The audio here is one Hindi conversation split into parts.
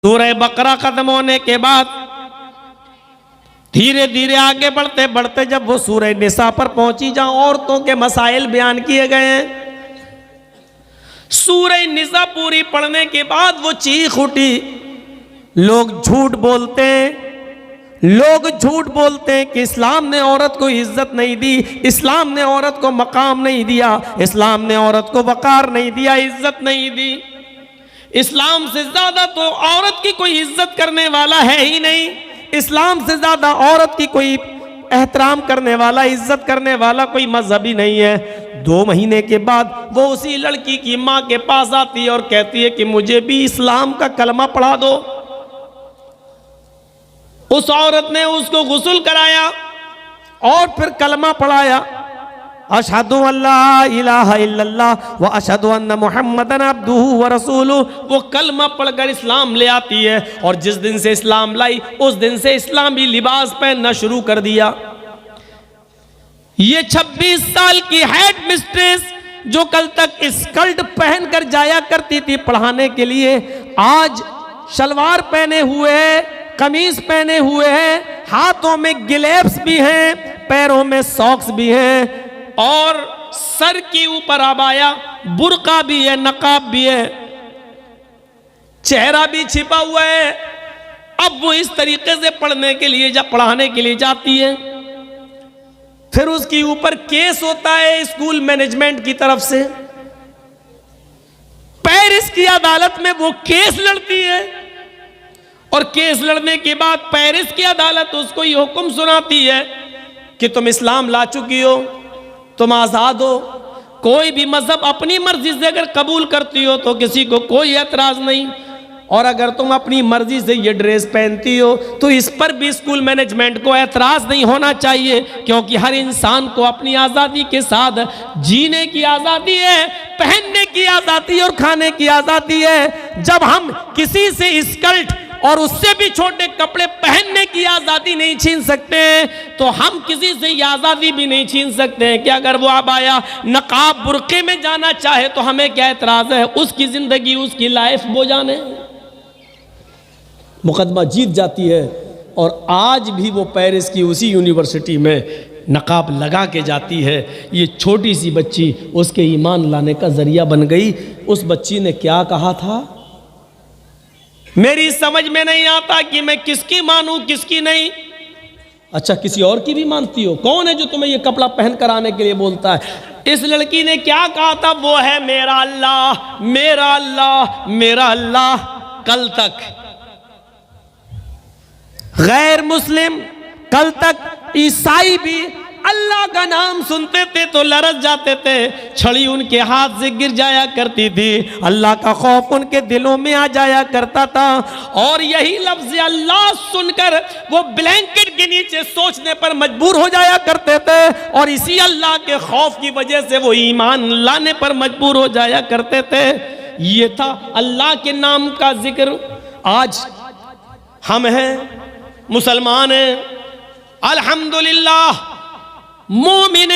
सूरह बकरा खत्म होने के बाद धीरे धीरे आगे बढ़ते बढ़ते जब वो सूरह निसा पर पहुंची, जहां औरतों के मसाइल बयान किए गए हैं, सूरह निसा पूरी पढ़ने के बाद वो चीख उठी, लोग झूठ बोलते हैं, लोग झूठ बोलते हैं कि इस्लाम ने औरत को इज्जत नहीं दी, इस्लाम ने औरत को मकाम नहीं दिया, इस्लाम ने औरत को वकार नहीं दिया, इज्जत नहीं दी। इस्लाम से ज्यादा तो औरत की कोई इज्जत करने वाला है ही नहीं, इस्लाम से ज्यादा औरत की कोई एहतराम करने वाला, इज्जत करने वाला कोई मजहब ही नहीं है। 2 महीने के बाद वो उसी लड़की की माँ के पास आती है और कहती है कि मुझे भी इस्लाम का कलमा पढ़ा दो। उस औरत ने उसको गुस्ल कराया और फिर कलमा पढ़ाया, अशहदु अल्ला इलाहा इल्लल्लाह व अशहदु अन्ना मुहम्मदन अब्दुहु व रसूलुहु। वो कलमा पढ़कर इस्लाम ले आती है और जिस दिन से इस्लाम लाई उस दिन से इस्लामी लिबास पहनना शुरू कर दिया। ये 26 साल की हेड मिस्ट्रेस जो कल तक स्कर्ट पहनकर जाया करती थी पढ़ाने के लिए, आज शलवार पहने हुए है, कमीज पहने हुए हैं, हाथों में ग्लव्स भी हैं, पैरों में सॉक्स भी हैं और सर के ऊपर अबाया, बुर्का भी है, नकाब भी है, चेहरा भी छिपा हुआ है। अब वो इस तरीके से पढ़ने के लिए जब पढ़ाने के लिए जाती है, फिर उसके ऊपर केस होता है स्कूल मैनेजमेंट की तरफ से। पेरिस की अदालत में वो केस लड़ती है और केस लड़ने के बाद पेरिस की अदालत उसको ये हुक्म सुनाती है कि तुम इस्लाम ला चुकी हो, तुम आजाद हो, कोई भी मजहब अपनी मर्जी से अगर कबूल करती हो तो किसी को कोई एतराज नहीं, और अगर तुम अपनी मर्जी से ये ड्रेस पहनती हो तो इस पर भी स्कूल मैनेजमेंट को एतराज नहीं होना चाहिए, क्योंकि हर इंसान को अपनी आज़ादी के साथ जीने की आज़ादी है, पहनने की आज़ादी और खाने की आज़ादी है। जब हम किसी से स्कर्ट और उससे भी छोटे कपड़े पहनने की आज़ादी नहीं छीन सकते तो हम किसी से ये आज़ादी भी नहीं छीन सकते हैं कि अगर वो अबाया नकाब बुर्के में जाना चाहे तो हमें क्या एतराज़ है, उसकी ज़िंदगी उसकी लाइफ वो जाने। मुकदमा जीत जाती है और आज भी वो पेरिस की उसी यूनिवर्सिटी में नकाब लगा के जाती है। ये छोटी सी बच्ची उसके ईमान लाने का ज़रिया बन गई। उस बच्ची ने क्या कहा था, मेरी समझ में नहीं आता कि मैं किसकी मानूं किसकी नहीं। अच्छा, किसी और की भी मानती हो? कौन है जो तुम्हें ये कपड़ा पहन कर आने के लिए बोलता है? इस लड़की ने क्या कहा था, वो है मेरा अल्लाह, मेरा अल्लाह, मेरा अल्लाह। कल तक गैर मुस्लिम, कल तक ईसाई भी अल्लाह का नाम सुनते थे तो लरज जाते थे, छड़ी उनके हाथ से गिर जाया करती थी, अल्लाह का खौफ उनके दिलों में आ जाया करता था, और यही लफ्ज अल्लाह सुनकर वो ब्लैंकेट के नीचे सोचने पर मजबूर हो जाया करते थे, और इसी अल्लाह के खौफ की वजह से वो ईमान लाने पर मजबूर हो जाया करते थे। ये था अल्लाह के नाम का जिक्र। आज हम हैं, मुसलमान हैं, अल्हम्दुलिल्लाह, मोमिन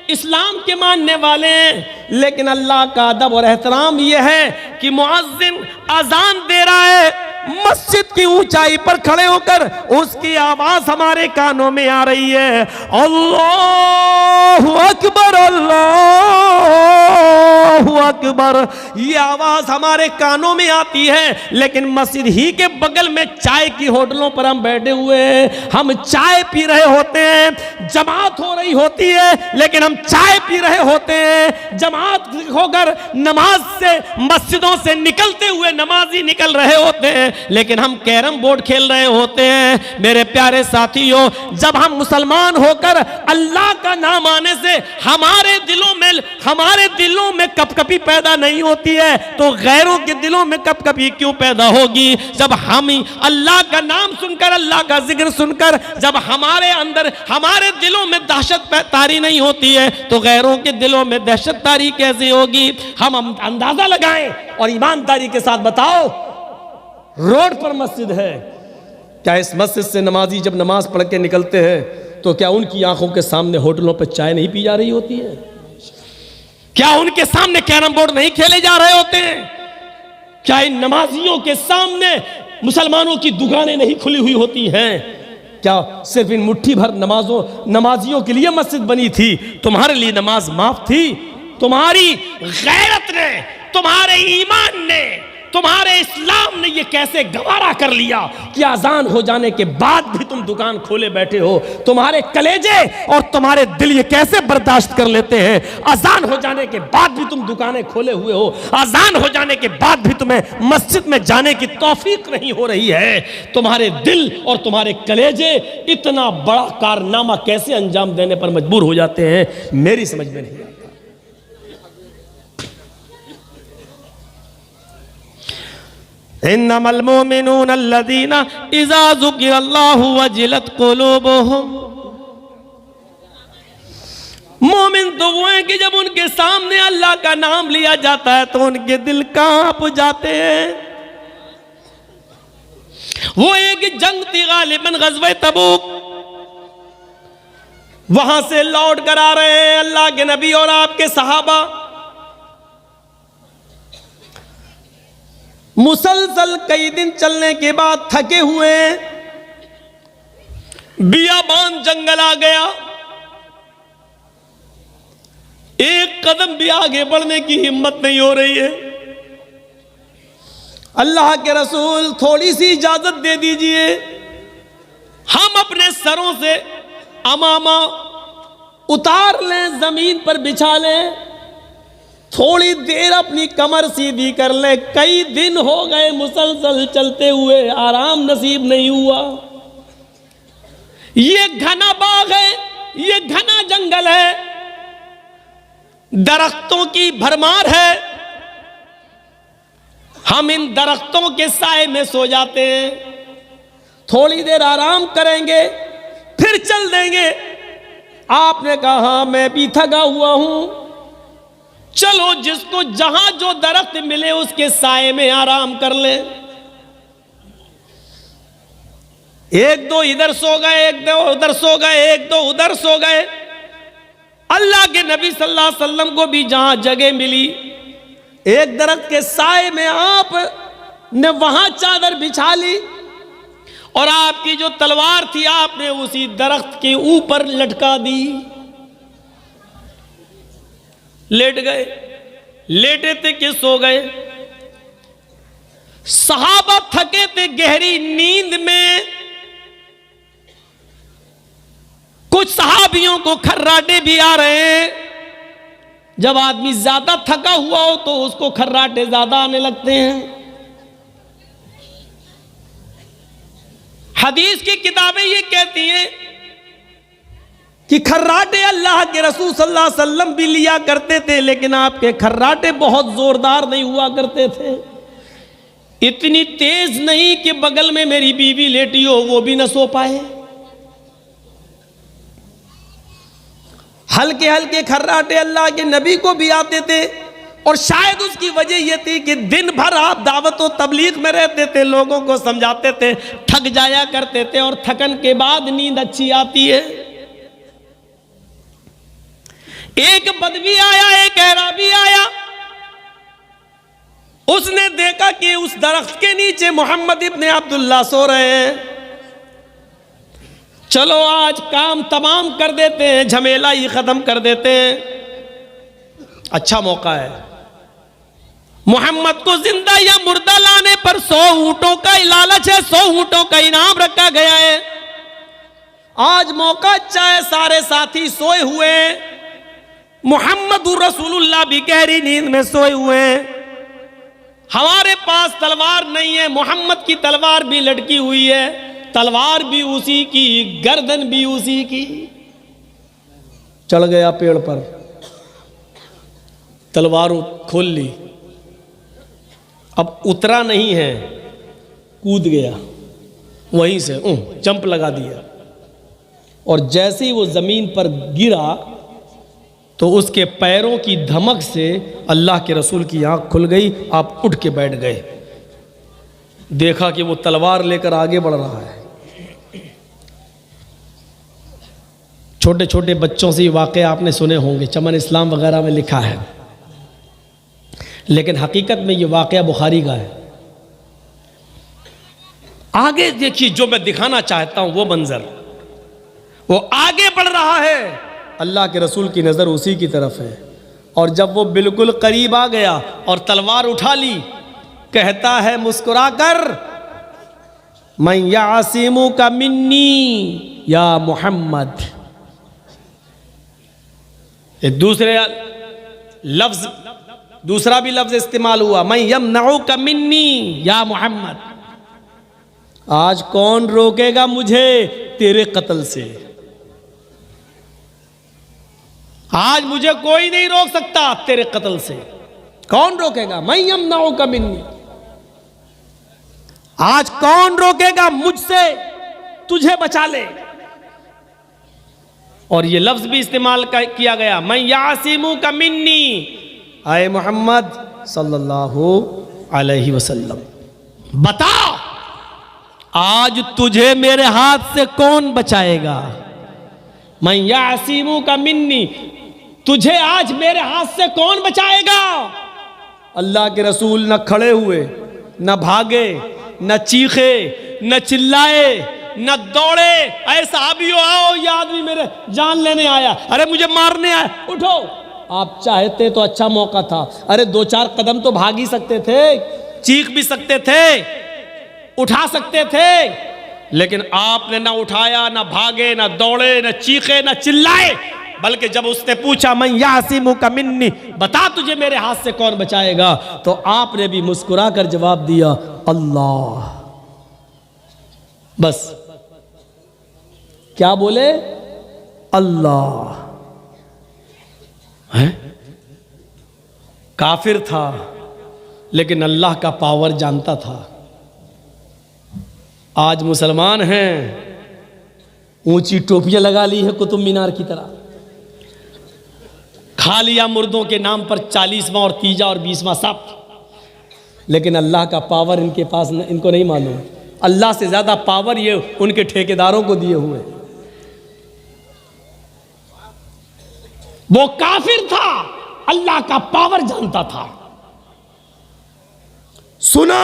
इस्लाम के मानने वाले हैं, लेकिन अल्लाह का अदब और एहतराम यह है कि मुअज्जिन अजान दे रहा है, मस्जिद की ऊंचाई पर खड़े होकर उसकी आवाज हमारे कानों में आ रही है, अल्लाहु अकबर, अल्लाहु अकबर, ये आवाज हमारे कानों में आती है। लेकिन मस्जिद ही के बगल में चाय की होटलों पर हम बैठे हुए हैं, हम चाय पी रहे होते हैं, जमात हो रही होती है लेकिन हम चाय पी रहे होते हैं, जमात होकर नमाज से मस्जिदों से निकलते हुए नमाजी निकल रहे होते हैं, लेकिन हम कैरम बोर्ड खेल रहे होते हैं। मेरे प्यारे साथियों, जब हम मुसलमान होकर अल्लाह का नाम आने से हमारे दिलों में कपकपी पैदा नहीं होती है तो गैरों के दिलों में कपकपी क्यों पैदा होगी? जब हम अल्लाह का नाम सुनकर, अल्लाह का जिक्र सुनकर जब हमारे अंदर, हमारे दिलों में दहशत तारी नहीं होती है तो गैरों के दिलों में दहशत तारी कैसे होगी? हम अंदाजा लगाएं और ईमानदारी के साथ बताओ, रोड पर मस्जिद है, क्या इस मस्जिद से नमाजी जब नमाज पढ़ के निकलते हैं तो क्या उनकी आंखों के सामने होटलों पर चाय नहीं पी जा रही होती है? क्या उनके सामने कैरम बोर्ड नहीं खेले जा रहे होते हैं? क्या इन नमाजियों के सामने मुसलमानों की दुकानें नहीं खुली हुई होती हैं क्या? सिर्फ इन मुट्ठी भर नमाजियों के लिए मस्जिद बनी थी? तुम्हारे लिए नमाज माफ थी? तुम्हारी गैरत ने, तुम्हारे ईमान ने, तुम्हारे इस्लाम ने ये कैसे गवारा कर लिया कि अजान हो जाने के बाद भी तुम दुकान खोले बैठे हो? तुम्हारे कलेजे और तुम्हारे दिल ये कैसे बर्दाश्त कर लेते हैं? अजान हो जाने के बाद भी तुम दुकानें खोले हुए हो, अजान हो जाने के बाद भी तुम्हें मस्जिद में जाने की तौफीक नहीं हो रही है। तुम्हारे दिल और तुम्हारे कलेजे इतना बड़ा कारनामा कैसे अंजाम देने पर मजबूर हो जाते हैं, मेरी समझ में नहीं आता। इन्नमल मोमिनून अल्लज़ीना इज़ा ज़ुकिरल्लाहु वजिलत क़ुलूबुहुम। मोमिन तो वो हैं कि जब उनके सामने अल्लाह का नाम लिया जाता है तो उनके दिल कांप जाते हैं। वो एक जंग थी गालिबन ग़ज़वे तबूक, वहां से लौट कर आ रहे हैं अल्लाह के नबी और आपके सहाबा। मुसलसल कई दिन चलने के बाद थके हुए, बियाबान जंगल आ गया, एक कदम भी आगे बढ़ने की हिम्मत नहीं हो रही है। अल्लाह के रसूल थोड़ी सी इजाजत दे दीजिए, हम अपने सरों से अमामा उतार लें, जमीन पर बिछा लें, थोड़ी देर अपनी कमर सीधी कर ले। कई दिन हो गए मुसलसल चलते हुए, आराम नसीब नहीं हुआ। ये घना बाग है, ये घना जंगल है, दरख्तों की भरमार है। हम इन दरख्तों के साए में सो जाते हैं, थोड़ी देर आराम करेंगे फिर चल देंगे। आपने कहा मैं भी थका हुआ हूं, चलो जिसको जहां जो दरख्त मिले उसके साए में आराम कर ले। एक दो इधर सो गए, एक दो उधर सो गए, एक दो उधर सो गए। अल्लाह के नबी सल्लल्लाहु अलैहि वसल्लम को भी जहां जगह मिली, एक दरख्त के साए में आप ने वहां चादर बिछा ली और आपकी जो तलवार थी आपने उसी दरख्त के ऊपर लटका दी। लेट गए, लेटे थे कि सो गए। सहाबा थके थे गहरी नींद में। कुछ सहाबियों को खर्राटे भी आ रहे हैं। जब आदमी ज्यादा थका हुआ हो तो उसको खर्राटे ज्यादा आने लगते हैं। हदीस की किताबें ये कहती हैं कि खर्राटे अल्लाह के रसूल सल्लल्लाहु अलैहि वसल्लम भी लिया करते थे, लेकिन आपके खर्राटे बहुत जोरदार नहीं हुआ करते थे। इतनी तेज नहीं कि बगल में मेरी बीवी लेटी हो वो भी न सो पाए। हल्के हल्के खर्राटे अल्लाह के नबी को भी आते थे और शायद उसकी वजह यह थी कि दिन भर आप दावत और तबलीग में रहते थे, लोगों को समझाते थे, थक जाया करते थे और थकन के बाद नींद अच्छी आती है। एक बदवी आया, एक अराबी आया, उसने देखा कि उस दरख्त के नीचे मोहम्मद इब्ने अब्दुल्लाह सो रहे हैं। चलो आज काम तमाम कर देते हैं, झमेला ही खत्म कर देते हैं। अच्छा मौका है। मोहम्मद को जिंदा या मुर्दा लाने पर 100 ऊंटों का लालच है, 100 ऊंटों का इनाम रखा गया है। आज मौका अच्छा है, सारे साथी सोए हुए हैं, मुहम्मदुर रसूलुल्लाह भी गहरी नींद में सोए हुए हैं। हमारे पास तलवार नहीं है, मोहम्मद की तलवार भी लटकी हुई है, तलवार भी उसी की, गर्दन भी उसी की। चढ़ गया पेड़ पर, तलवार खोल ली, अब उतरा नहीं है, कूद गया, वहीं से जंप लगा दिया और जैसे ही वो जमीन पर गिरा तो उसके पैरों की धमक से अल्लाह के रसूल की आंख खुल गई। आप उठ के बैठ गए, देखा कि वो तलवार लेकर आगे बढ़ रहा है। छोटे छोटे बच्चों से ये वाक़े आपने सुने होंगे, चमन इस्लाम वगैरह में लिखा है, लेकिन हकीकत में ये वाक़या बुखारी का है। आगे देखिए, जो मैं दिखाना चाहता हूं वो मंजर, वो आगे बढ़ रहा है, अल्लाह के रसूल की नज़र उसी की तरफ है। और जब वो बिल्कुल करीब आ गया और तलवार उठा ली, कहता है मुस्कुराकर, मैं यासिमु का मिन्नी या मोहम्मद। दूसरा भी लफ्ज इस्तेमाल हुआ, मैं यमनउ का मिन्नी या मोहम्मद। आज कौन रोकेगा मुझे तेरे कत्ल से? आज मुझे कोई नहीं रोक सकता तेरे कत्ल से। कौन रोकेगा? मैं यमनउ का मिन्नी। आज कौन रोकेगा मुझसे तुझे बचा ले? और ये लफ्ज भी इस्तेमाल किया गया, मैं यासिमु का मिन्नी, आए मोहम्मद सल्लल्लाहु अलैहि वसल्लम, बता आज तुझे मेरे हाथ से कौन बचाएगा? मैं यासिमु का मिन्नी, तुझे आज मेरे हाथ से कौन बचाएगा? अल्लाह के रसूल न खड़े हुए, न भागे, न चीखे, न चिल्लाए, न दौड़े, ऐसा अभी आओ ये आदमी मेरे जान लेने आया, अरे मुझे मारने आया, उठो। आप चाहते तो अच्छा मौका था, अरे 2-4 कदम तो भाग ही सकते थे, चीख भी सकते थे, उठा सकते थे, लेकिन आपने ना उठाया, ना भागे, ना दौड़े, ना चीखे, ना चिल्लाए, बल्कि जब उसने पूछा मैं यासिमु का मिन्नी, बता तुझे मेरे हाथ से कौन बचाएगा, तो आपने भी मुस्कुरा कर जवाब दिया, अल्लाह। बस क्या बोले? अल्लाह। है काफिर था लेकिन अल्लाह का पावर जानता था। आज मुसलमान हैं, ऊंची टोपियां लगा ली है कुतुब मीनार की तरह, खा लिया मुर्दों के नाम पर 40वां और 30वां और 20वां सब, लेकिन अल्लाह का पावर इनके पास इनको नहीं मालूम। अल्लाह से ज्यादा पावर ये उनके ठेकेदारों को दिए हुए। वो काफिर था, अल्लाह का पावर जानता था। सुना,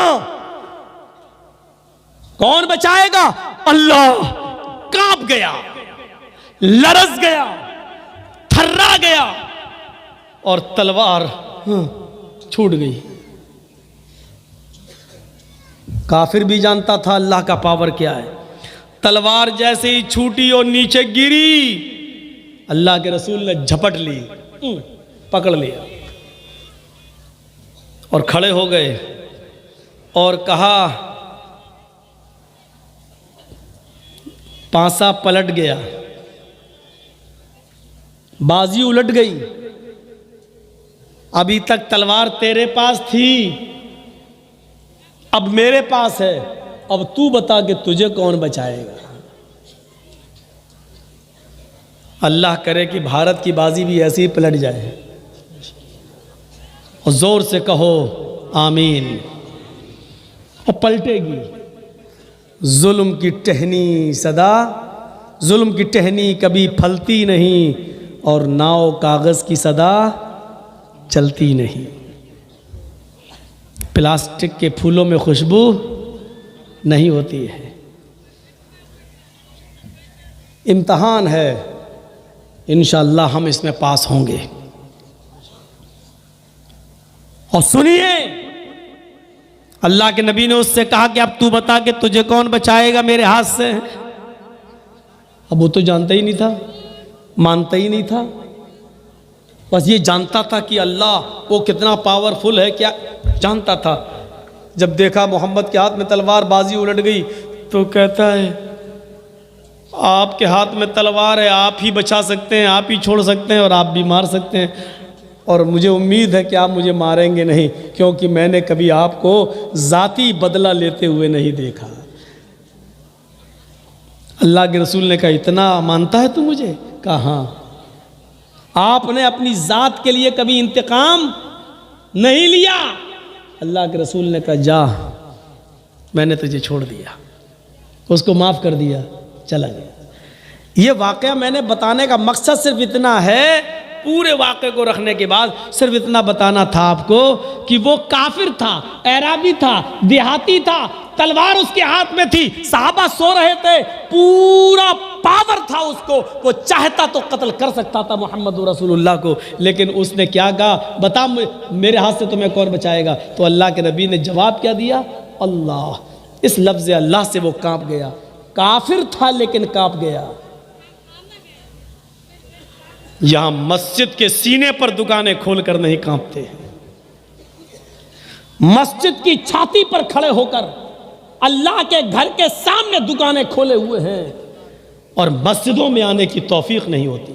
कौन बचाएगा? अल्लाह। कांप गया, लरस गया, थर्रा गया और तलवार छूट गई। काफिर भी जानता था अल्लाह का पावर क्या है। तलवार जैसे ही छूटी और नीचे गिरी, अल्लाह के रसूल ने झपट ली, पकड़ लिया और खड़े हो गए और कहा, पांसा पलट गया, बाजी उलट गई। अभी तक तलवार तेरे पास थी, अब मेरे पास है, अब तू बता कि तुझे कौन बचाएगा। अल्लाह करे कि भारत की बाजी भी ऐसे ही पलट जाए, और जोर से कहो आमीन। और पलटेगी। जुल्म की टहनी सदा, जुल्म की टहनी कभी फलती नहीं, और नाव कागज़ की सदा चलती नहीं। प्लास्टिक के फूलों में खुशबू नहीं होती है। इम्तहान है, इंशाअल्लाह हम इसमें पास होंगे। और सुनिए, अल्लाह के नबी ने उससे कहा कि अब तू बता कि तुझे कौन बचाएगा मेरे हाथ से। अब वो तो जानता ही नहीं था, मानता ही नहीं था, बस ये जानता था कि अल्लाह वो कितना पावरफुल है, क्या जानता था। जब देखा मोहम्मद के हाथ में तलवार, बाजी उलट गई, तो कहता है आपके हाथ में तलवार है, आप ही बचा सकते हैं, आप ही छोड़ सकते हैं और आप भी मार सकते हैं, और मुझे उम्मीद है कि आप मुझे मारेंगे नहीं, क्योंकि मैंने कभी आपको ज़ाती बदला लेते हुए नहीं देखा। अल्लाह के रसूल ने कहा इतना मानता है तू मुझे? कहा हाँ। आपने अपनी ज़ात के लिए कभी इंतकाम नहीं लिया? अल्लाह के रसूल ने कहा जा, मैंने तुझे छोड़ दिया, उसको माफ़ कर दिया, चला गया। ये वाक़या मैंने बताने का मकसद सिर्फ इतना है, पूरे वाक़े को रखने के बाद सिर्फ इतना बताना था आपको कि वो काफिर था, एराबी था, देहाती था, तलवार उसके हाथ में थी, साहबा सो रहे थे, पूरा पावर था उसको, वो चाहता तो कत्ल कर सकता था मोहम्मद रसूलुल्लाह को, लेकिन उसने क्या कहा, बता मेरे हाथ से तुम्हें कौन बचाएगा? तो अल्लाह के नबी ने जवाब क्या दिया? अल्लाह। इस लफ्ज़ अल्लाह से वो कांप गया। काफिर था लेकिन कांप गया। यहां मस्जिद के सीने पर दुकानें खोलकर नहीं कांपते हैं, मस्जिद की छाती पर खड़े होकर अल्लाह के घर के सामने दुकानें खोले हुए हैं और मस्जिदों में आने की तौफीक नहीं होती।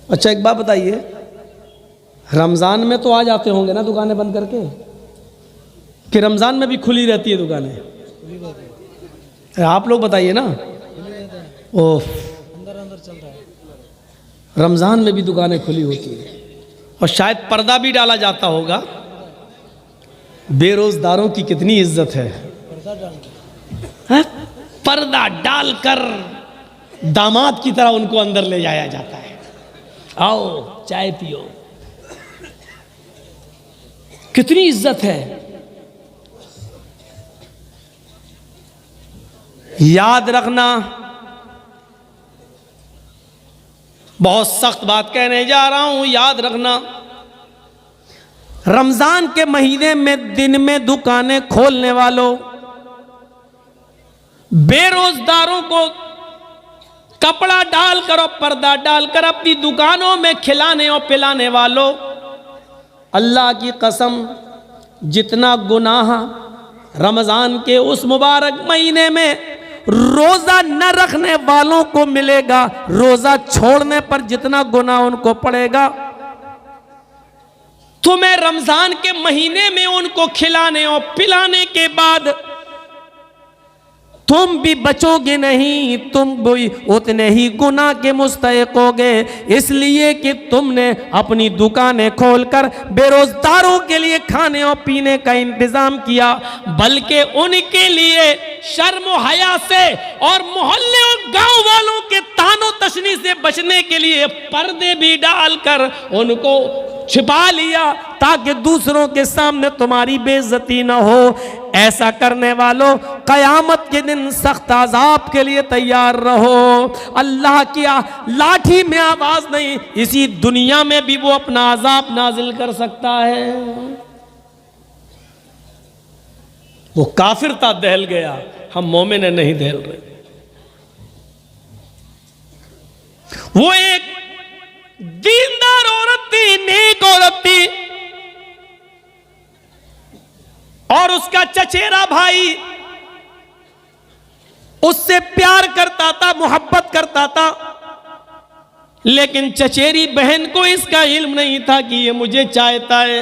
अच्छा एक बात बताइए, रमजान में तो आ जाते होंगे ना दुकानें बंद करके, कि रमजान में भी खुली रहती है दुकानें? आप लोग बताइए ना। ओह, अंदर चल रहा है। रमजान में भी दुकानें खुली होती हैं और शायद पर्दा भी डाला जाता होगा। बेरोजगारों की कितनी इज्जत है, पर्दा डालकर दामाद की तरह उनको अंदर ले जाया जाता है, आओ चाय पियो। कितनी इज्जत है। याद रखना, बहुत सख्त बात कहने जा रहा हूं, याद रखना, रमजान के महीने में दिन में दुकानें खोलने वालों, बेरोजगारों को कपड़ा डालकर और पर्दा डालकर अपनी दुकानों में खिलाने और पिलाने वालों, अल्लाह की कसम जितना गुनाह रमजान के उस मुबारक महीने में रोजा न रखने वालों को मिलेगा, रोजा छोड़ने पर जितना गुनाह उनको पड़ेगा, तुम्हें रमजान के महीने में उनको खिलाने और पिलाने के बाद तुम भी बचोगे नहीं, तुम भी उतने ही गुनाह के मुस्तहिक होगे, इसलिए कि तुमने अपनी दुकानें खोलकर बेरोजगारों के लिए खाने और पीने का इंतजाम किया, बल्कि उनके लिए शर्म और हया से और मोहल्ले और गांव वालों के तानो तशनी से बचने के लिए पर्दे भी डालकर उनको छिपा लिया ताकि दूसरों के सामने तुम्हारी बेइज्जती न हो। ऐसा करने वालों, कयामत के दिन सख्त अजाब के लिए तैयार रहो। अल्लाह की लाठी में आवाज नहीं, इसी दुनिया में भी वो अपना अजाब नाजिल कर सकता है। वो काफिर था, दहल गया, हम मोमिन नहीं दहल रहे। वो एक दीनदार औरत थी, नेक औरत थी, और उसका चचेरा भाई उससे प्यार करता था, मोहब्बत करता था, लेकिन चचेरी बहन को इसका इल्म नहीं था कि ये मुझे चाहता है।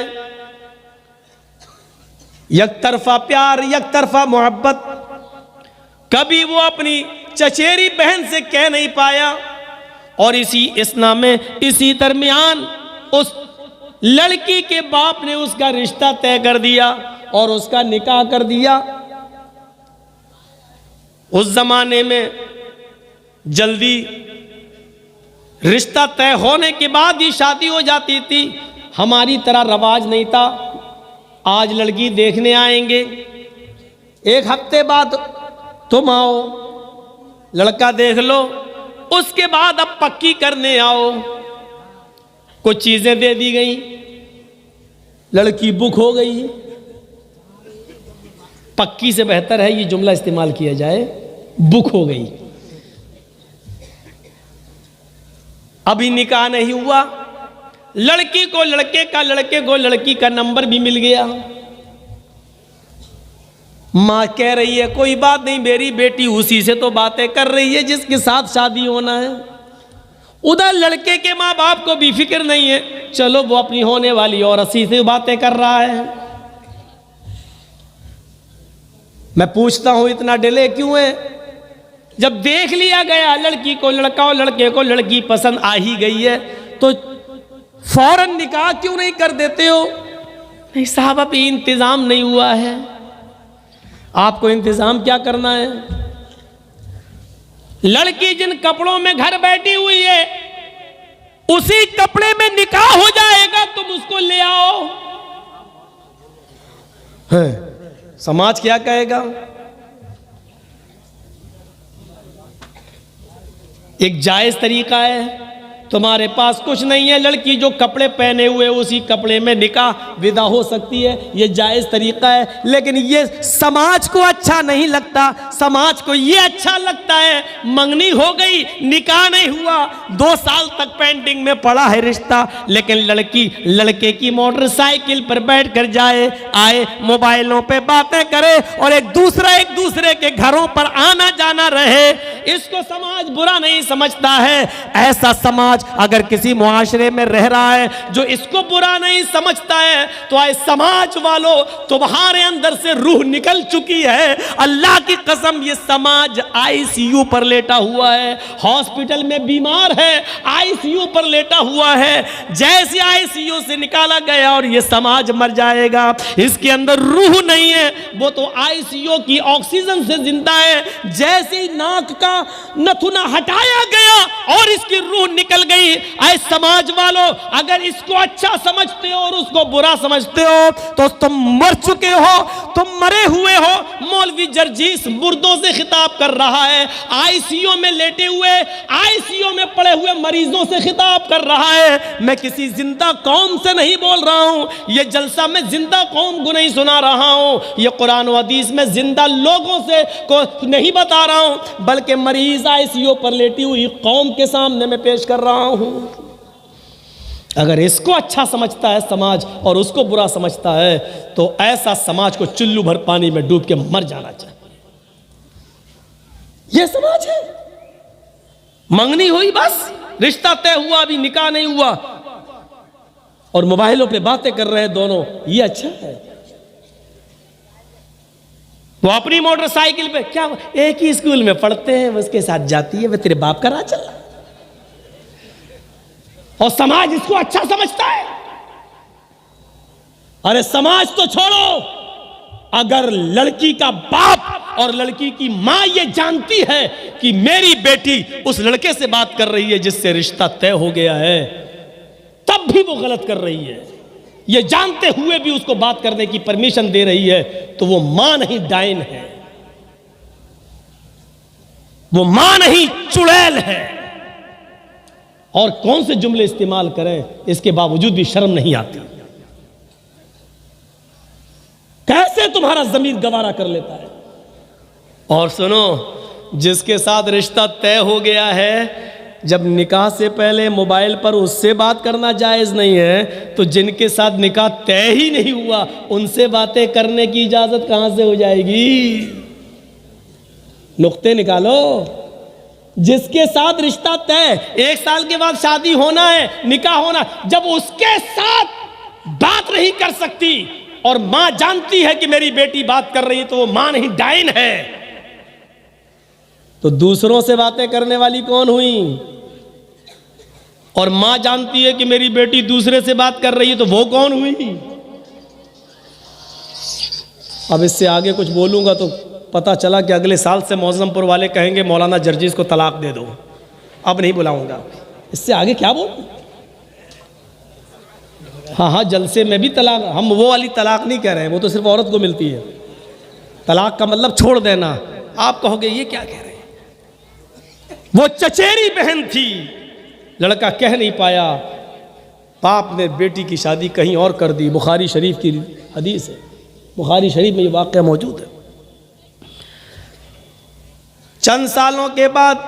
एक तरफा प्यार, एक तरफा मोहब्बत, कभी वो अपनी चचेरी बहन से कह नहीं पाया, और इसी दरमियान उस लड़की के बाप ने उसका रिश्ता तय कर दिया और उसका निकाह कर दिया। उस जमाने में जल्दी रिश्ता तय होने के बाद ही शादी हो जाती थी, हमारी तरह रवाज नहीं था। आज लड़की देखने आएंगे, एक हफ्ते बाद तुम आओ, लड़का देख लो, उसके बाद अब पक्की करने आओ। कुछ चीजें दे दी गई, लड़की बुक हो गई। पक्की से बेहतर है ये जुमला इस्तेमाल किया जाए, बुक हो गई। अभी निकाह नहीं हुआ, लड़की को लड़के का, लड़के को लड़की का नंबर भी मिल गया। माँ कह रही है कोई बात नहीं, मेरी बेटी उसी से तो बातें कर रही है जिसके साथ शादी होना है। उधर लड़के के माँ बाप को भी फिक्र नहीं है, चलो वो अपनी होने वाली औरत से बातें कर रहा है। मैं पूछता हूं इतना डिले क्यों है? जब देख लिया गया लड़की को लड़का और लड़के को लड़की पसंद आ ही गई है, तो फौरन निकाह क्यों नहीं कर देते हो? नहीं साहब, अभी इंतजाम नहीं हुआ है। आपको इंतजाम क्या करना है? लड़की जिन कपड़ों में घर बैठी हुई है उसी कपड़े में निकाह हो जाएगा, तुम उसको ले आओ। है, समाज क्या कहेगा? एक जायज तरीका है, तुम्हारे पास कुछ नहीं है, लड़की जो कपड़े पहने हुए उसी कपड़े में निकाह विदा हो सकती है, ये जायज तरीका है। लेकिन ये समाज को अच्छा नहीं लगता, समाज को ये अच्छा लगता है मंगनी हो गई, निकाह नहीं हुआ, 2 साल तक पेंडिंग में पड़ा है रिश्ता, लेकिन लड़की लड़के की मोटरसाइकिल पर बैठ कर जाए आए, मोबाइलों पे बातें करे और एक दूसरे के घरों पर आना जाना रहे, इसको समाज बुरा नहीं समझता है। ऐसा समाज अगर किसी मुआशरे में रह रहा है जो इसको बुरा नहीं समझता है, तो आए समाज वालों, तुम्हारे अंदर से रूह निकल चुकी है। अल्लाह की कसम, ये समाज आईसीयू पर लेटा हुआ है, हॉस्पिटल में बीमार है, आईसीयू पर लेटा हुआ है, जैसे आईसीयू से निकाला गया और ये समाज मर जाएगा, इसके अंदर रूह नहीं है, वो तो आईसीयू की ऑक्सीजन से जिंदा है। जैसे ही नाक का नथुना हटाया गया और इसकी रूह निकल गई। ऐ समाज वालों, अगर इसको अच्छा समझते हो और उसको बुरा समझते हो तो तुम मर चुके हो, तुम मरे हुए हो। मौलवी जर्जीस मुर्दों से खिताब कर रहा है, आईसीयू में लेटे हुए, आईसीयू में पड़े हुए मरीजों से खिताब कर रहा है। मैं किसी जिंदा कौम से नहीं बोल रहा हूं, यह जलसा मैं जिंदा कौम को नहीं सुना रहा हूं, यह कुरान व हदीस में जिंदा लोगों से को नहीं बता रहा हूं, बल्कि मरीज आईसीयू पर लेटी हुई कौम के सामने मैं पेश कर रहा हूं। अगर इसको अच्छा समझता है समाज और उसको बुरा समझता है, तो ऐसा समाज को चुल्लू भर पानी में डूब के मर जाना चाहिए। यह समाज है। मंगनी हुई, बस रिश्ता तय हुआ, अभी निकाह नहीं हुआ और मोबाइलों पे बातें कर रहे हैं दोनों, यह अच्छा है। वो अपनी मोटरसाइकिल पे, क्या एक ही स्कूल में पढ़ते हैं, उसके साथ जाती है, वह तेरे बाप का राह चल रहा, और समाज इसको अच्छा समझता है। अरे समाज तो छोड़ो, अगर लड़की का बाप और लड़की की मां ये जानती है कि मेरी बेटी उस लड़के से बात कर रही है जिससे रिश्ता तय हो गया है, तब भी वो गलत कर रही है, ये जानते हुए भी उसको बात करने की परमिशन दे रही है, तो वो मां नहीं डायन है, वो मां नहीं चुड़ैल है। और कौन से जुमले इस्तेमाल करें, इसके बावजूद भी शर्म नहीं आती। कैसे तुम्हारा ज़मीर गवारा कर लेता है। और सुनो, जिसके साथ रिश्ता तय हो गया है, जब निकाह से पहले मोबाइल पर उससे बात करना जायज़ नहीं है, तो जिनके साथ निकाह तय ही नहीं हुआ उनसे बातें करने की इजाज़त कहां से हो जाएगी? नुक्ते निकालो। जिसके साथ रिश्ता तय, 1 साल के बाद शादी होना है, निकाह होना, जब उसके साथ बात नहीं कर सकती और मां जानती है कि मेरी बेटी बात कर रही है, तो वो मां नहीं डायन है, तो दूसरों से बातें करने वाली कौन हुई? और मां जानती है कि मेरी बेटी दूसरे से बात कर रही है, तो वो कौन हुई? अब इससे आगे कुछ बोलूंगा तो पता चला कि अगले साल से मौजमपुर वाले कहेंगे मौलाना जर्जीस को तलाक दे दो, अब नहीं बुलाऊंगा। इससे आगे क्या बोल? हाँ, जलसे में भी तलाक, हम वो वाली तलाक नहीं कह रहे हैं, वो तो सिर्फ औरत को मिलती है। तलाक का मतलब छोड़ देना। आप कहोगे ये क्या कह रहे हैं? वो चचेरी बहन थी, लड़का कह नहीं पाया, बाप ने बेटी की शादी कहीं और कर दी। बुखारी शरीफ की हदीस है, बुखारी शरीफ में ये वाक़या मौजूद है। चंद सालों के बाद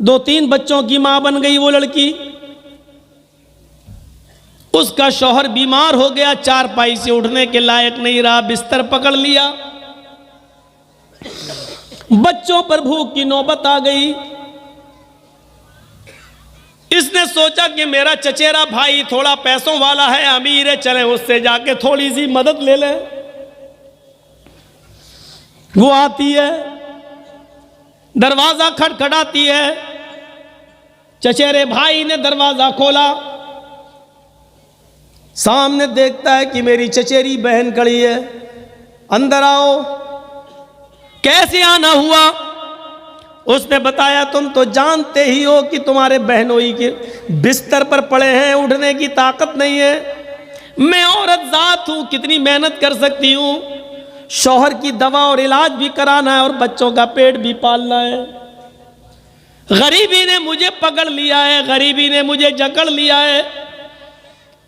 2-3 बच्चों की मां बन गई वो लड़की। उसका शौहर बीमार हो गया, चारपाई से उठने के लायक नहीं रहा, बिस्तर पकड़ लिया। बच्चों पर भूख की नौबत आ गई। इसने सोचा कि मेरा चचेरा भाई थोड़ा पैसों वाला है, अमीर है, चले उससे जाके थोड़ी सी मदद ले ले। वो आती है, दरवाजा खटखटाती है। चचेरे भाई ने दरवाजा खोला, सामने देखता है कि मेरी चचेरी बहन खड़ी है। अंदर आओ। कैसे आना हुआ? उसने बताया, तुम तो जानते ही हो कि तुम्हारे बहनोई के बिस्तर पर पड़े हैं, उठने की ताकत नहीं है। मैं औरत जात हूं, कितनी मेहनत कर सकती हूं, शौहर की दवा और इलाज भी कराना है और बच्चों का पेट भी पालना है। गरीबी ने मुझे पकड़ लिया है, गरीबी ने मुझे जकड़ लिया है,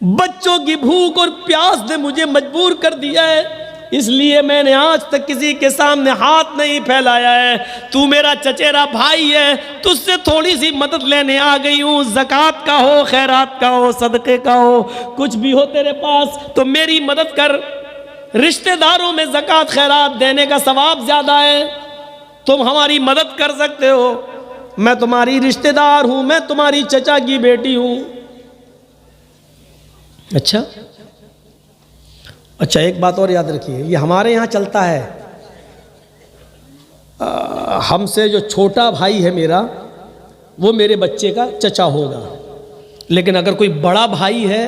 बच्चों की भूख और प्यास ने मुझे मजबूर कर दिया है, इसलिए मैंने आज तक किसी के सामने हाथ नहीं फैलाया है। तू मेरा चचेरा भाई है, तुझसे थोड़ी सी मदद लेने आ गई हूँ। ज़कात का हो, खैरात का हो, सदक़े का हो, कुछ भी हो तेरे पास तो मेरी मदद कर। रिश्तेदारों में ज़कात खैरात देने का सवाब ज़्यादा है, तुम हमारी मदद कर सकते हो। मैं तुम्हारी रिश्तेदार हूँ, मैं तुम्हारी चचा की बेटी हूँ। अच्छा, एक बात और याद रखिए, ये हमारे यहाँ चलता है, हमसे जो छोटा भाई है मेरा, वो मेरे बच्चे का चचा होगा, लेकिन अगर कोई बड़ा भाई है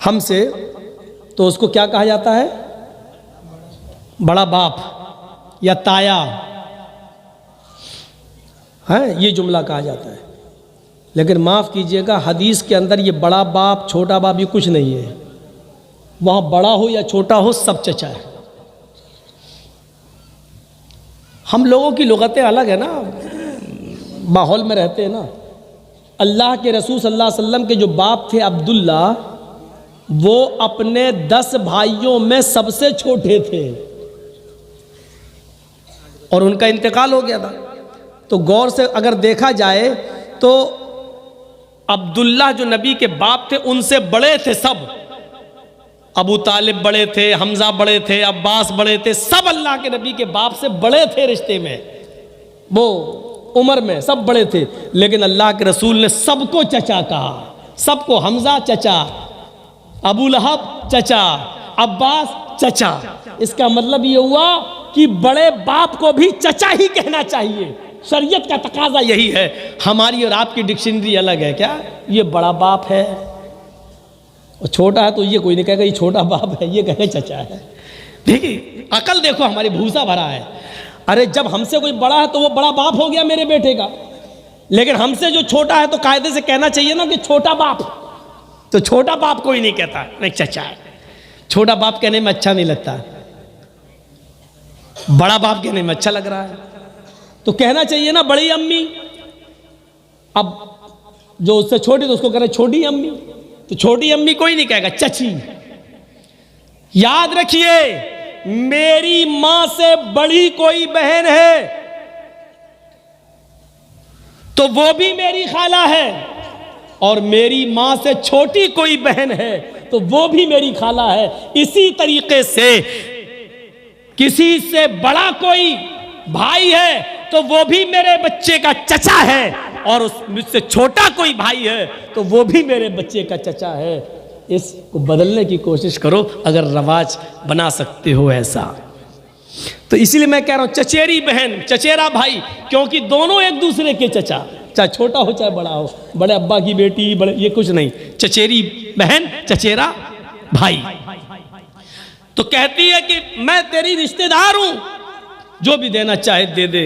हमसे तो उसको क्या कहा जाता है? बड़ा बाप या ताया है, ये जुमला कहा जाता है। लेकिन माफ़ कीजिएगा, हदीस के अंदर ये बड़ा बाप छोटा बाप ये कुछ नहीं है। वहाँ बड़ा हो या छोटा हो सब चचा है। हम लोगों की लुगतें अलग है ना, माहौल में रहते हैं ना। अल्लाह के रसूल सल्लल्लाहु अलैहि वसल्लम के जो बाप थे अब्दुल्ला, वो अपने 10 भाइयों में सबसे छोटे थे और उनका इंतकाल हो गया था। तो गौर से अगर देखा जाए तो अब्दुल्ला जो नबी के बाप थे उनसे बड़े थे सब। अबू तालिब बड़े थे, हमजा बड़े थे, अब्बास बड़े थे, सब अल्लाह के नबी के बाप से बड़े थे रिश्ते में, वो उम्र में सब बड़े थे। लेकिन अल्लाह के रसूल ने सबको चचा कहा, सबको। हमजा चचा, अबू लहब चचा, अब्बास चचा। इसका मतलब ये हुआ कि बड़े बाप को भी चचा ही कहना चाहिए। शरीयत का तकाजा यही है। हमारी और आपकी डिक्शनरी अलग है क्या? ये बड़ा बाप है और छोटा है तो ये कोई नहीं कहेगा ये छोटा बाप है, ये कहेगा चचा है। देखिए अकल देखो, हमारी भूसा भरा है। अरे जब हमसे कोई बड़ा है तो वो बड़ा बाप हो गया मेरे बेटे का, लेकिन हमसे जो छोटा है तो कायदे से कहना चाहिए ना कि छोटा बाप। तो छोटा बाप कोई नहीं कहता, नहीं चचा है। छोटा बाप कहने में अच्छा नहीं लगता, बड़ा बाप कहने में अच्छा लग रहा है, तो कहना चाहिए ना बड़ी अम्मी। अब जो उससे छोटी तो उसको कह रहे छोटी अम्मी, तो छोटी अम्मी कोई नहीं कहेगा, चची। याद रखिए, मेरी मां से बड़ी कोई बहन है तो वो भी मेरी खाला है, और मेरी मां से छोटी कोई बहन है तो वो भी मेरी खाला है। इसी तरीके से किसी से बड़ा कोई भाई है तो वो भी मेरे बच्चे का चचा है, और उस मुझसे छोटा कोई भाई है तो वो भी मेरे बच्चे का चचा है। इसको बदलने की कोशिश करो अगर रवाज बना सकते हो ऐसा। तो इसीलिए मैं कह रहा हूं चचेरी बहन चचेरा भाई, क्योंकि दोनों एक दूसरे के चचा, चाहे छोटा हो चाहे बड़ा हो, बड़े अब्बा की बेटी बड़े, ये कुछ नहीं, चचेरी बहन चचेरा भाई। तो कहती है कि मैं तेरी रिश्तेदार हूं, जो भी देना चाहे दे दे।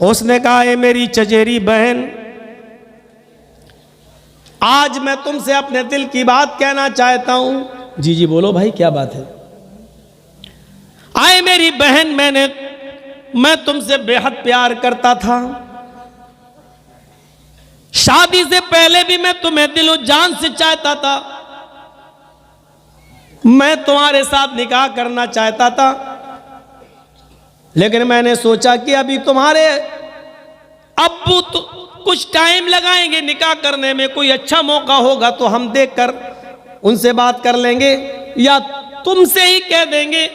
उसने कहा है मेरी चचेरी बहन, आज मैं तुमसे अपने दिल की बात कहना चाहता हूं। जी जी बोलो भाई, क्या बात है? आए मेरी बहन, मैं तुमसे बेहद प्यार करता था। शादी से पहले भी मैं तुम्हें दिलो जान से चाहता था। मैं तुम्हारे साथ निकाह करना चाहता था, लेकिन मैंने सोचा कि अभी तुम्हारे अब्बू तो कुछ टाइम लगाएंगे निकाह करने में, कोई अच्छा मौका होगा तो हम देखकर उनसे बात कर लेंगे या तुमसे ही कह देंगे।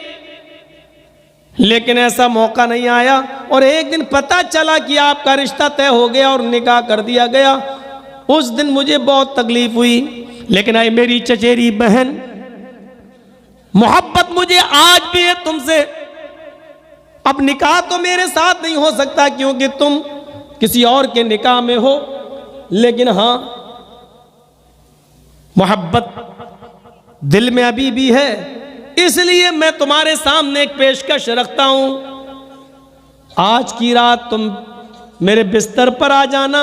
लेकिन ऐसा मौका नहीं आया, और एक दिन पता चला कि आपका रिश्ता तय हो गया और निकाह कर दिया गया। उस दिन मुझे बहुत तकलीफ हुई, लेकिन आई मेरी चचेरी बहन, मोहब्बत मुझे आज भी है तुमसे। अब निकाह तो मेरे साथ नहीं हो सकता क्योंकि तुम किसी और के निकाह में हो, लेकिन हां मोहब्बत दिल में अभी भी है। इसलिए मैं तुम्हारे सामने एक पेशकश रखता हूं, आज की रात तुम मेरे बिस्तर पर आ जाना।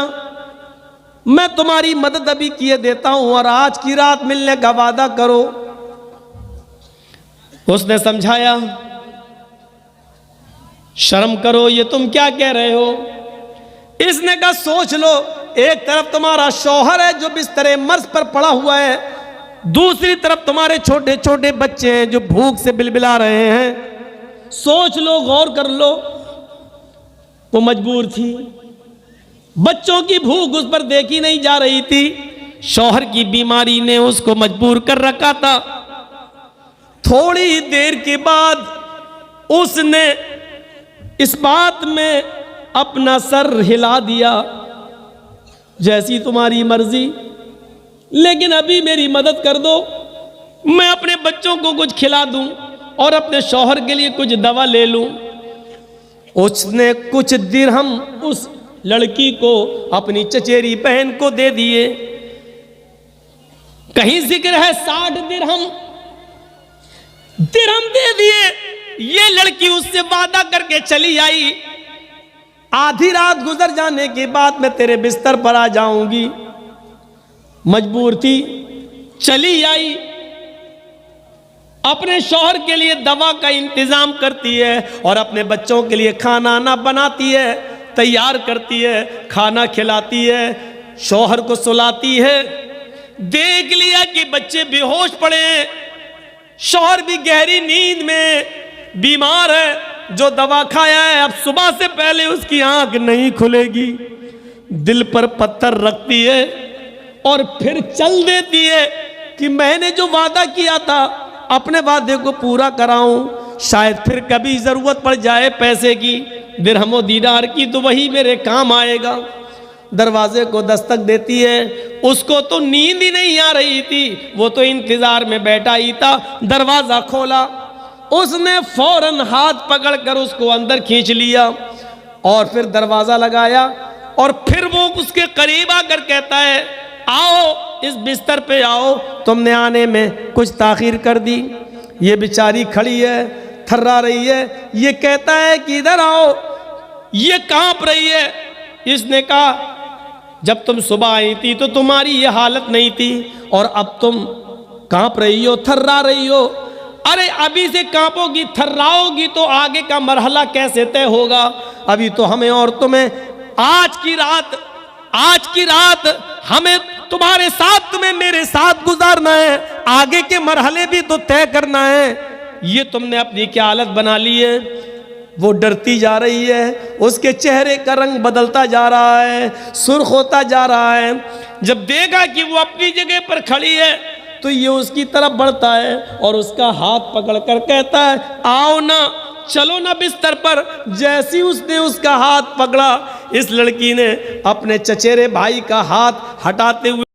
मैं तुम्हारी मदद अभी किए देता हूं और आज की रात मिलने का वादा करो। उसने समझाया, शर्म करो, ये तुम क्या कह रहे हो। इसने कहा, सोच लो, एक तरफ तुम्हारा शौहर है जो बिस्तरे मर्ज पर पड़ा हुआ है, दूसरी तरफ तुम्हारे छोटे छोटे बच्चे हैं जो भूख से बिलबिला रहे हैं। सोच लो, गौर कर लो। वो मजबूर थी, बच्चों की भूख उस पर देखी नहीं जा रही थी, शौहर की बीमारी ने उसको मजबूर कर रखा था। थोड़ी देर के बाद उसने इस बात में अपना सर हिला दिया, जैसी तुम्हारी मर्जी, लेकिन अभी मेरी मदद कर दो, मैं अपने बच्चों को कुछ खिला दूं और अपने शौहर के लिए कुछ दवा ले लूं। उसने कुछ दिरहम उस लड़की को, अपनी चचेरी बहन को दे दिए। कहीं जिक्र है 60 दिरहम दे दिए। ये लड़की उससे वादा करके चली आई, आधी रात गुजर जाने के बाद मैं तेरे बिस्तर पर आ जाऊंगी। मजबूर थी, चली आई, अपने शौहर के लिए दवा का इंतजाम करती है और अपने बच्चों के लिए खाना ना बनाती है, तैयार करती है, खाना खिलाती है, शौहर को सुलाती है। देख लिया कि बच्चे बेहोश पड़े हैं, शौहर भी गहरी नींद में बीमार है, जो दवा खाया है अब सुबह से पहले उसकी आंख नहीं खुलेगी। दिल पर पत्थर रखती है और फिर चल देती है कि मैंने जो वादा किया था अपने वादे को पूरा कराऊं, शायद फिर कभी जरूरत पड़ जाए पैसे की, दिरहमो दीनार की, तो वही मेरे काम आएगा। दरवाजे को दस्तक देती है, उसको तो नींद ही नहीं आ रही थी, वो तो इंतजार में बैठा ही था। दरवाजा खोला, उसने फौरन हाथ पकड़कर उसको अंदर खींच लिया और फिर दरवाजा लगाया और फिर वो उसके करीब आकर कहता है, आओ इस बिस्तर पे आओ, तुमने आने में कुछ ताखीर कर दी। ये बेचारी खड़ी है, थर्रा रही है, ये कहता है कि इधर आओ, ये कांप रही है। इसने कहा, जब तुम सुबह आई थी तो तुम्हारी ये हालत नहीं थी और अब तुम कांप रही हो, थर्रा रही हो। अरे अभी से कांपोगी, थर्राओगी तो आगे का मरहला कैसे तय होगा। अभी तो हमें और तुम्हें आज की रात हमें तुम्हारे साथ, तुम्हें मेरे साथ गुजारना है, आगे के मरहले भी तो तय करना है। ये तुमने अपनी क्या हालत बना ली है। वो डरती जा रही है, उसके चेहरे का रंग बदलता जा रहा है, सुर्ख होता जा रहा है। जब देखा कि वो अपनी जगह पर खड़ी है तो ये उसकी तरफ बढ़ता है और उसका हाथ पकड़कर कहता है, आओ ना, चलो ना बिस्तर पर। जैसी उसने उसका हाथ पकड़ा, इस लड़की ने अपने चचेरे भाई का हाथ हटाते हुए